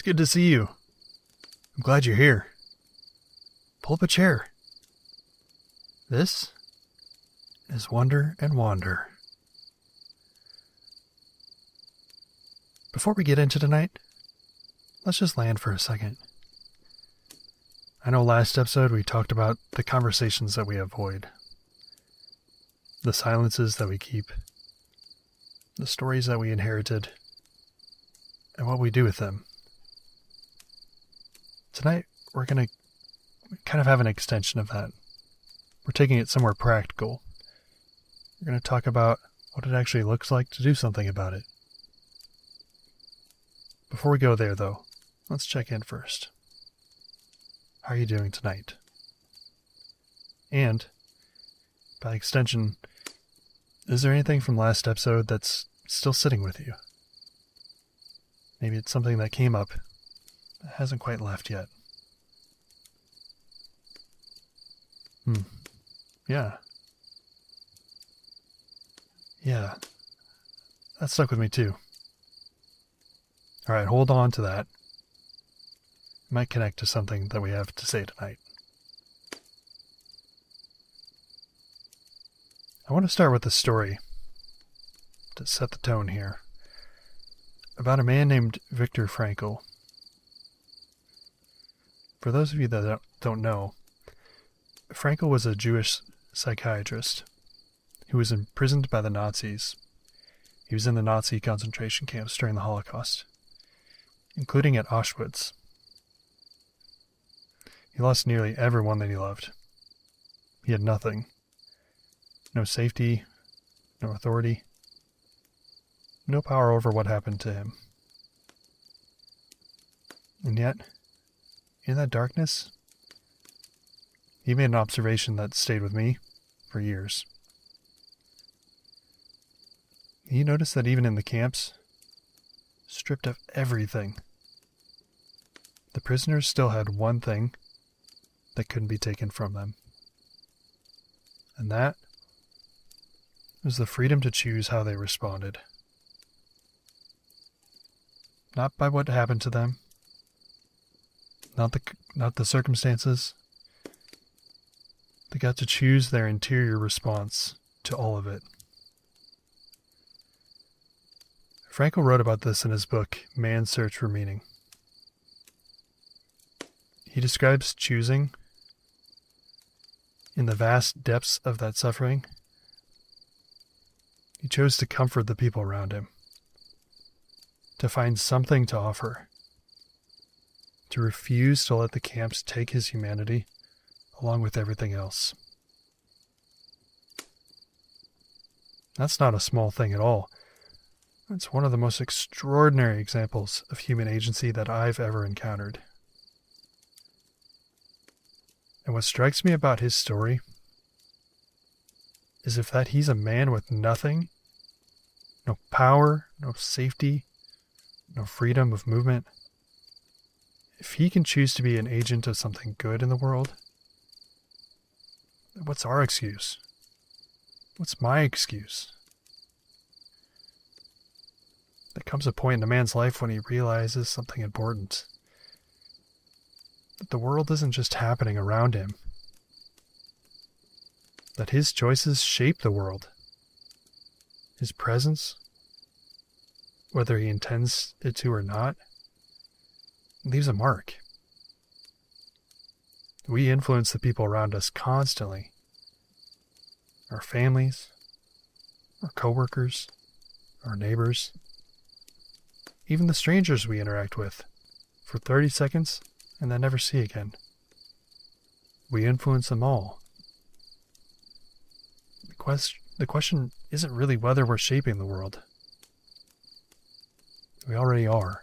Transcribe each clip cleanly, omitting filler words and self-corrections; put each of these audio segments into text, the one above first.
good to see you. I'm glad you're here. Pull up a chair. This is Wonder and Wander. Before we get into tonight, let's just land for a second. I know last episode we talked about the conversations that we avoid, the silences that we keep, the stories that we inherited, and what we do with them. Tonight, we're going to kind of have an extension of that. We're taking it somewhere practical. We're going to talk about what it actually looks like to do something about it. Before we go there, though, let's check in first. How are you doing tonight? And, by extension, is there anything from last episode that's still sitting with you? Maybe it's something that came up that hasn't quite left yet. Yeah. Yeah. That stuck with me too. Alright, hold on to that. It might connect to something that we have to say tonight. I want to start with a story to set the tone here. About a man named Viktor Frankl. For those of you that don't know, Frankl was a Jewish psychiatrist who was imprisoned by the Nazis. He was in the Nazi concentration camps during the Holocaust, including at Auschwitz. He lost nearly everyone that he loved. He had nothing. No safety, no authority, no power over what happened to him. And yet, in that darkness, he made an observation that stayed with me for years. He noticed that even in the camps, stripped of everything, the prisoners still had one thing that couldn't be taken from them. And that was the freedom to choose how they responded. Not by what happened to them, not the circumstances. They got to choose their interior response to all of it. Frankl wrote about this in his book, Man's Search for Meaning. He describes choosing in the vast depths of that suffering. He chose to comfort the people around him, to find something to offer, to refuse to let the camps take his humanity along with everything else. That's not a small thing at all. It's one of the most extraordinary examples of human agency that I've ever encountered. And what strikes me about his story is that he's a man with nothing, no power, no safety, no freedom of movement. If he can choose to be an agent of something good in the world, what's our excuse? What's my excuse? There comes a point in a man's life when he realizes something important. That the world isn't just happening around him. That his choices shape the world. His presence, whether he intends it to or not, leaves a mark. We influence the people around us constantly. Our families, our coworkers, our neighbors, even the strangers we interact with for 30 seconds and then never see again. We influence them all. The question isn't really whether we're shaping the world. We already are.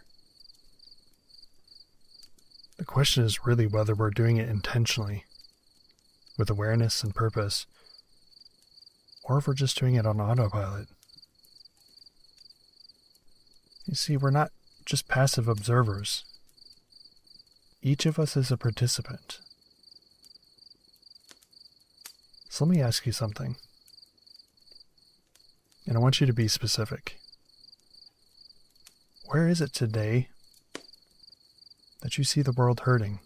The question is really whether we're doing it intentionally, with awareness and purpose, or if we're just doing it on autopilot. You see, we're not just passive observers. Each of us is a participant. So let me ask you something. And I want you to be specific. Where is it today but you see the world hurting.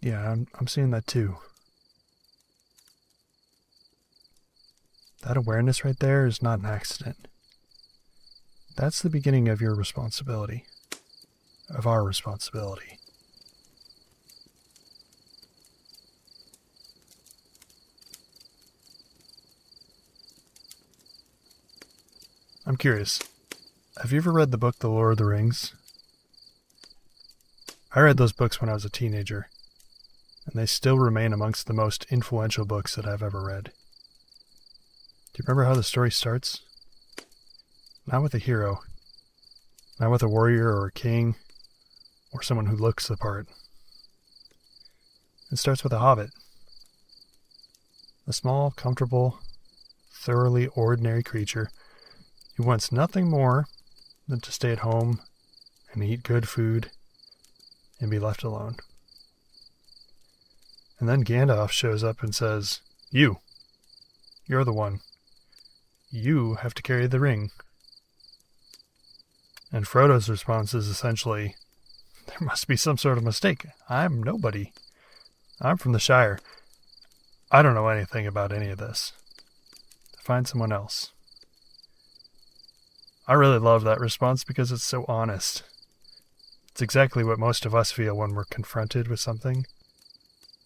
Yeah, I'm seeing that too. That awareness right there is not an accident. That's the beginning of your responsibility, of our responsibility. I'm curious, have you ever read the book The Lord of the Rings? I read those books when I was a teenager, and they still remain amongst the most influential books that I've ever read. Do you remember how the story starts? Not with a hero, not with a warrior or a king, or someone who looks the part. It starts with a hobbit. A small, comfortable, thoroughly ordinary creature who wants nothing more than to stay at home and eat good food and be left alone. And then Gandalf shows up and says, you're the one. You have to carry the ring. And Frodo's response is essentially, there must be some sort of mistake. I'm nobody. I'm from the Shire. I don't know anything about any of this. Find someone else. I really love that response because it's so honest. It's exactly what most of us feel when we're confronted with something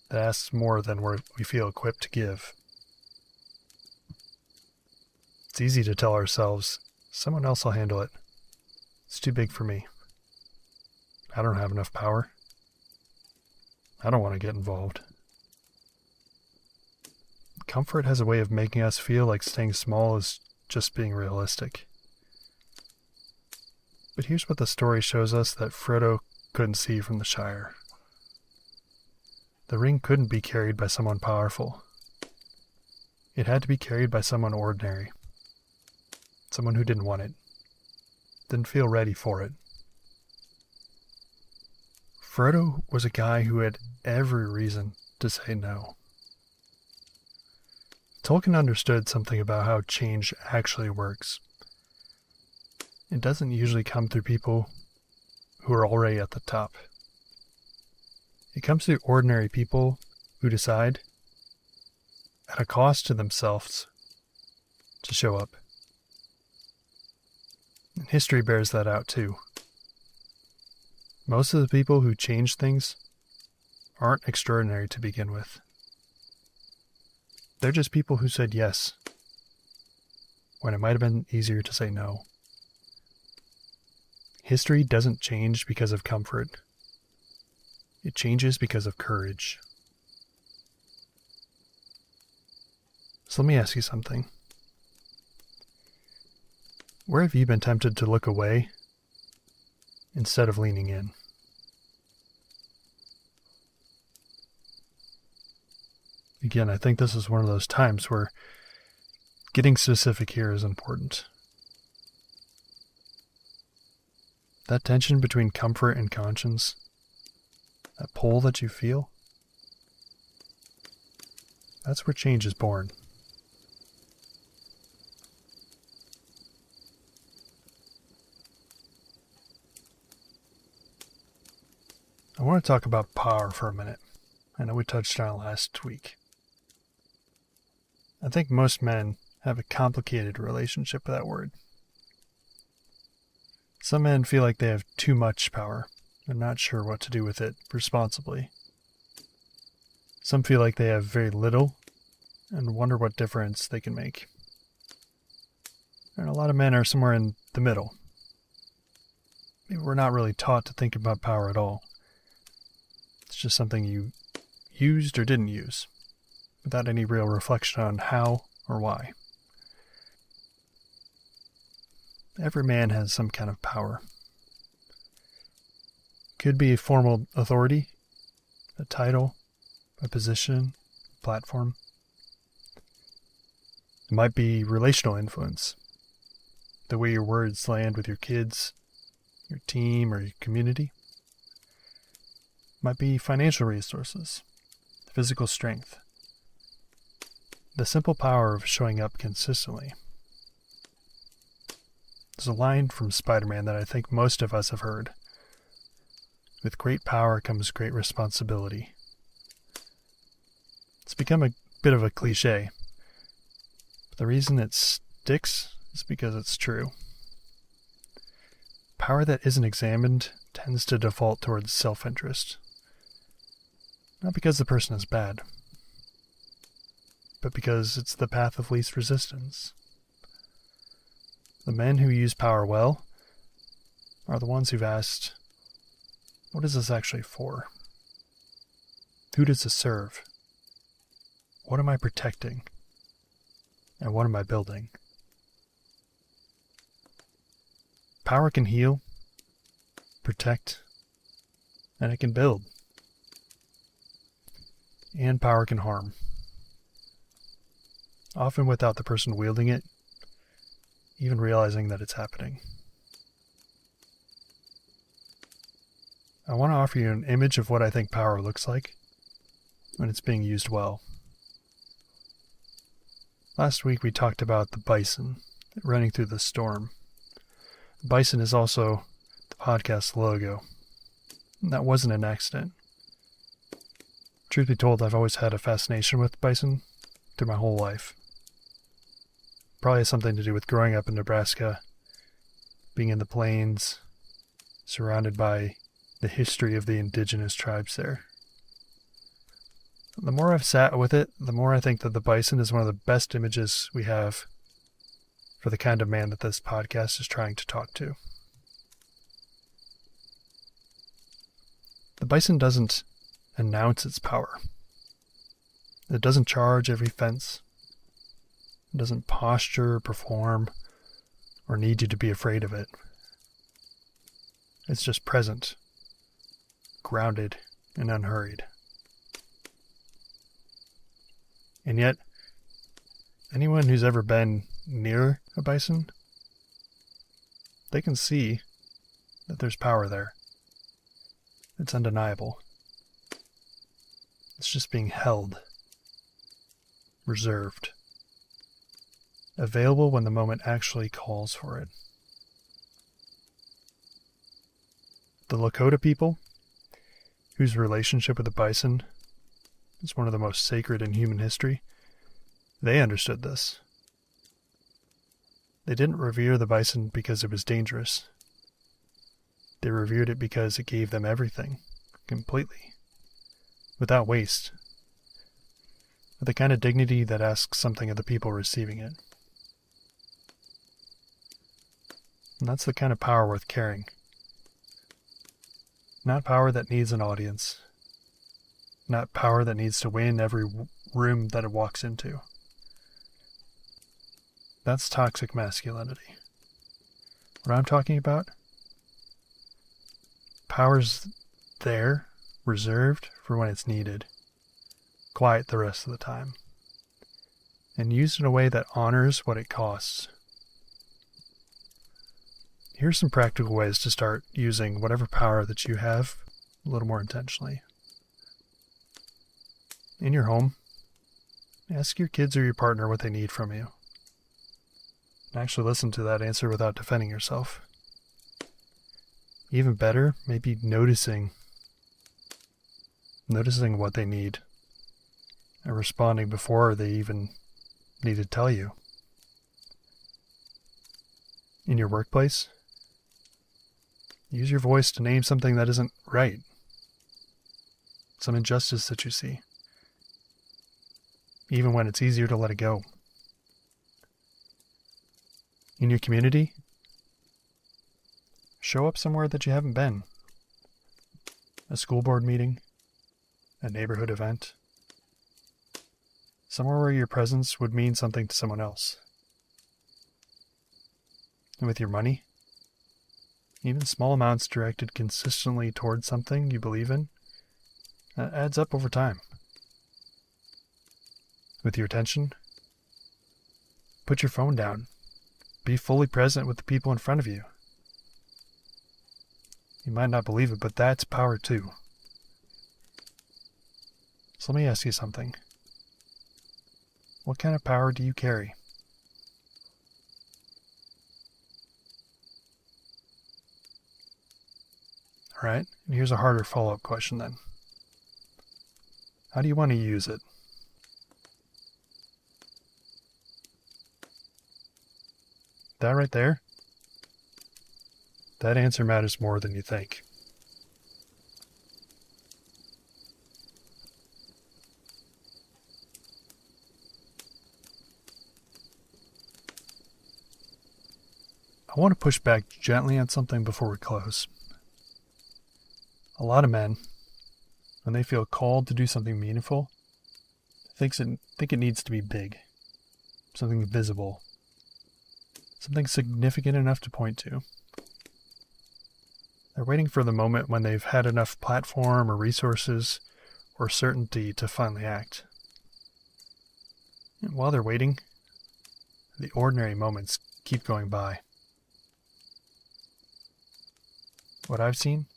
that asks more than we feel equipped to give. It's easy to tell ourselves, someone else will handle it. It's too big for me. I don't have enough power. I don't want to get involved. Comfort has a way of making us feel like staying small is just being realistic. But here's what the story shows us that Frodo couldn't see from the Shire. The ring couldn't be carried by someone powerful. It had to be carried by someone ordinary. Someone who didn't want it. Didn't feel ready for it. Frodo was a guy who had every reason to say no. Tolkien understood something about how change actually works. It doesn't usually come through people who are already at the top. It comes through ordinary people who decide, at a cost to themselves, to show up. And history bears that out too. Most of the people who change things aren't extraordinary to begin with. They're just people who said yes, when it might have been easier to say no. History doesn't change because of comfort. It changes because of courage. So let me ask you something. Where have you been tempted to look away instead of leaning in? Again, I think this is one of those times where getting specific here is important. That tension between comfort and conscience, that pull that you feel, that's where change is born. I want to talk about power for a minute. I know we touched on it last week. I think most men have a complicated relationship with that word. Some men feel like they have too much power. They're not sure what to do with it responsibly. Some feel like they have very little and wonder what difference they can make. And a lot of men are somewhere in the middle. Maybe we're not really taught to think about power at all. It's just something you used or didn't use, without any real reflection on how or why. Every man has some kind of power. Could be a formal authority, a title, a position, platform. It might be relational influence, the way your words land with your kids, your team, or your community. It might be financial resources, physical strength, the simple power of showing up consistently. There's a line from Spider-Man that I think most of us have heard. With great power comes great responsibility. It's become a bit of a cliche, but the reason it sticks is because it's true. Power that isn't examined tends to default towards self-interest. Not because the person is bad, but because it's the path of least resistance. The men who use power well are the ones who've asked, what is this actually for? Who does this serve? What am I protecting? And what am I building? Power can heal, protect, and it can build. And power can harm. Often without the person wielding it even realizing that it's happening. I want to offer you an image of what I think power looks like when it's being used well. Last week we talked about the bison running through the storm. The bison is also the podcast logo. And that wasn't an accident. Truth be told, I've always had a fascination with bison through my whole life. Probably has something to do with growing up in Nebraska, being in the plains, surrounded by the history of the indigenous tribes there. The more I've sat with it, the more I think that the bison is one of the best images we have for the kind of man that this podcast is trying to talk to. The bison doesn't announce its power. It doesn't charge every fence. It doesn't posture, perform, or need you to be afraid of it. It's just present, grounded, and unhurried. And yet, anyone who's ever been near a bison, they can see that there's power there. It's undeniable. It's just being held, reserved, available when the moment actually calls for it. The Lakota people, whose relationship with the bison is one of the most sacred in human history, they understood this. They didn't revere the bison because it was dangerous. They revered it because it gave them everything, completely, without waste, with the kind of dignity that asks something of the people receiving it. And that's the kind of power worth carrying. Not power that needs an audience. Not power that needs to win every room that it walks into. That's toxic masculinity. What I'm talking about? Power's there, reserved for when it's needed. Quiet the rest of the time. And used in a way that honors what it costs. Here's some practical ways to start using whatever power that you have a little more intentionally. In your home, ask your kids or your partner what they need from you. And actually listen to that answer without defending yourself. Even better, maybe noticing what they need and responding before they even need to tell you. In your workplace, use your voice to name something that isn't right. Some injustice that you see. Even when it's easier to let it go. In your community, show up somewhere that you haven't been. A school board meeting, a neighborhood event, somewhere where your presence would mean something to someone else. And with your money, even small amounts directed consistently towards something you believe in, that adds up over time. With your attention, put your phone down. Be fully present with the people in front of you. You might not believe it, but that's power too. So let me ask you something. What kind of power do you carry? All right, and here's a harder follow-up question then. How do you want to use it? That right there, that answer matters more than you think. I want to push back gently on something before we close. A lot of men, when they feel called to do something meaningful, think it needs to be big, something visible, something significant enough to point to. They're waiting for the moment when they've had enough platform or resources or certainty to finally act. And while they're waiting, the ordinary moments keep going by. What I've seen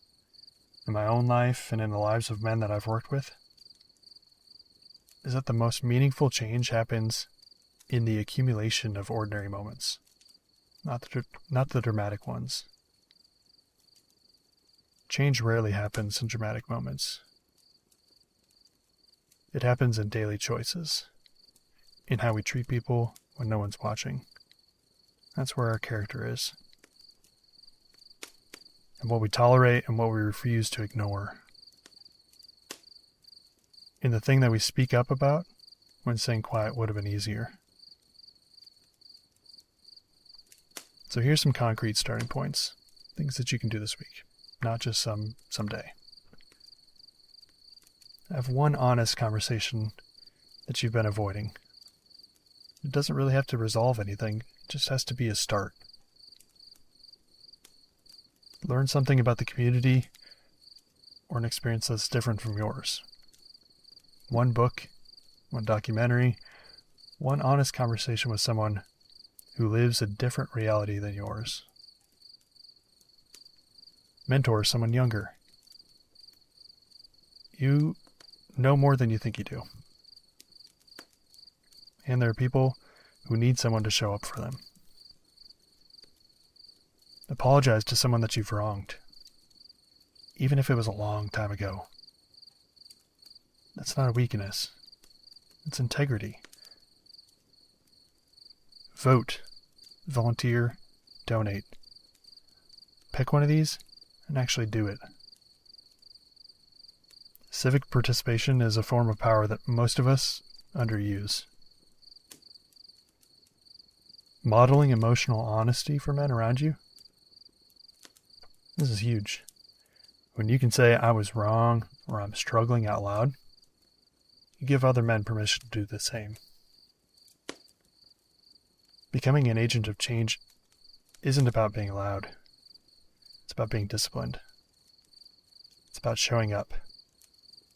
in my own life and in the lives of men that I've worked with is that the most meaningful change happens in the accumulation of ordinary moments, not the dramatic ones. Change rarely happens in dramatic moments. It happens in daily choices, in how we treat people when no one's watching. That's where our character is. And what we tolerate and what we refuse to ignore. In the thing that we speak up about when staying quiet would have been easier. So here's some concrete starting points, things that you can do this week, not just someday. Have one honest conversation that you've been avoiding. It doesn't really have to resolve anything, it just has to be a start. Learn something about the community or an experience that's different from yours. One book, one documentary, one honest conversation with someone who lives a different reality than yours. Mentor someone younger. You know more than you think you do. And there are people who need someone to show up for them. Apologize to someone that you've wronged, even if it was a long time ago. That's not a weakness. It's integrity. Vote, volunteer, donate. Pick one of these and actually do it. Civic participation is a form of power that most of us underuse. Modeling emotional honesty for men around you. This is huge. When you can say, I was wrong, or I'm struggling out loud, you give other men permission to do the same. Becoming an agent of change isn't about being loud. It's about being disciplined. It's about showing up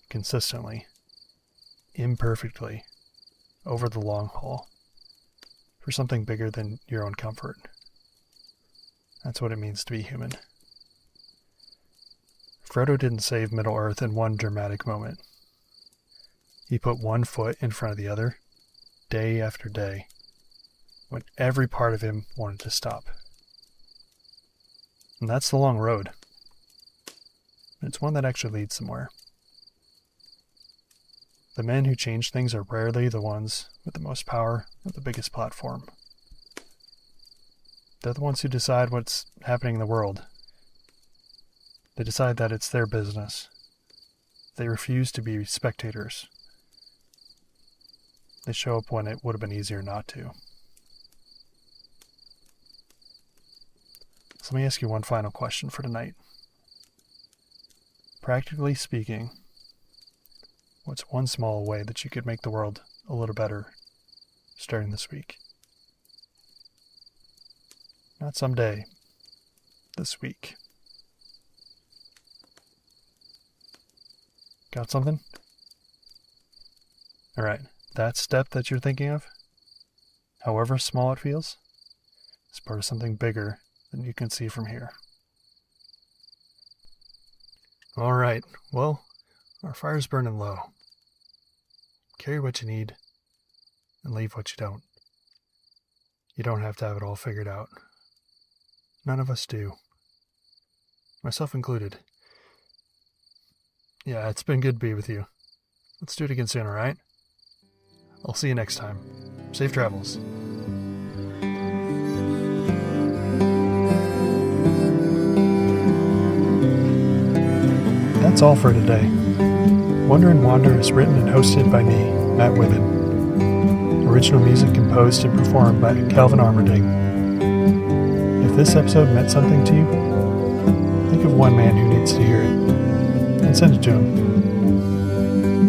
consistently, imperfectly, over the long haul, for something bigger than your own comfort. That's what it means to be human. Frodo didn't save Middle-earth in one dramatic moment. He put one foot in front of the other, day after day, when every part of him wanted to stop. And that's the long road. It's one that actually leads somewhere. The men who change things are rarely the ones with the most power or the biggest platform. They're the ones who decide what's happening in the world. They decide that it's their business. They refuse to be spectators. They show up when it would have been easier not to. So let me ask you one final question for tonight. Practically speaking, what's one small way that you could make the world a little better starting this week? Not someday, this week. Got something? All right, that step that you're thinking of, however small it feels, is part of something bigger than you can see from here. All right, well, our fire's burning low. Carry what you need and leave what you don't. You don't have to have it all figured out. None of us do, myself included. Yeah, it's been good to be with you. Let's do it again soon, alright? I'll see you next time. Safe travels. That's all for today. Wonder and Wander is written and hosted by me, Mat Wuebben. Original music composed and performed by Calvin Armerding. If this episode meant something to you, think of one man who needs to hear it, and send it to him.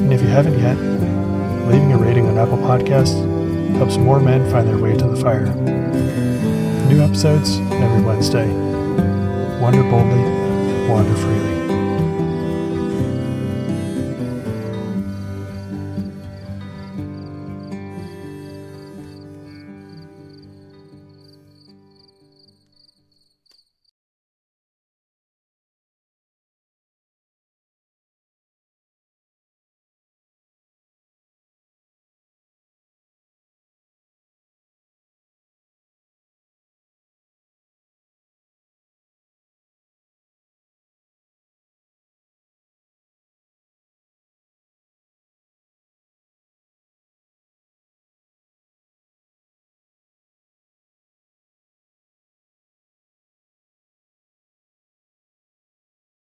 And if you haven't yet, leaving a rating on Apple Podcasts helps more men find their way to the fire. New episodes every Wednesday. Wander boldly, wander freely.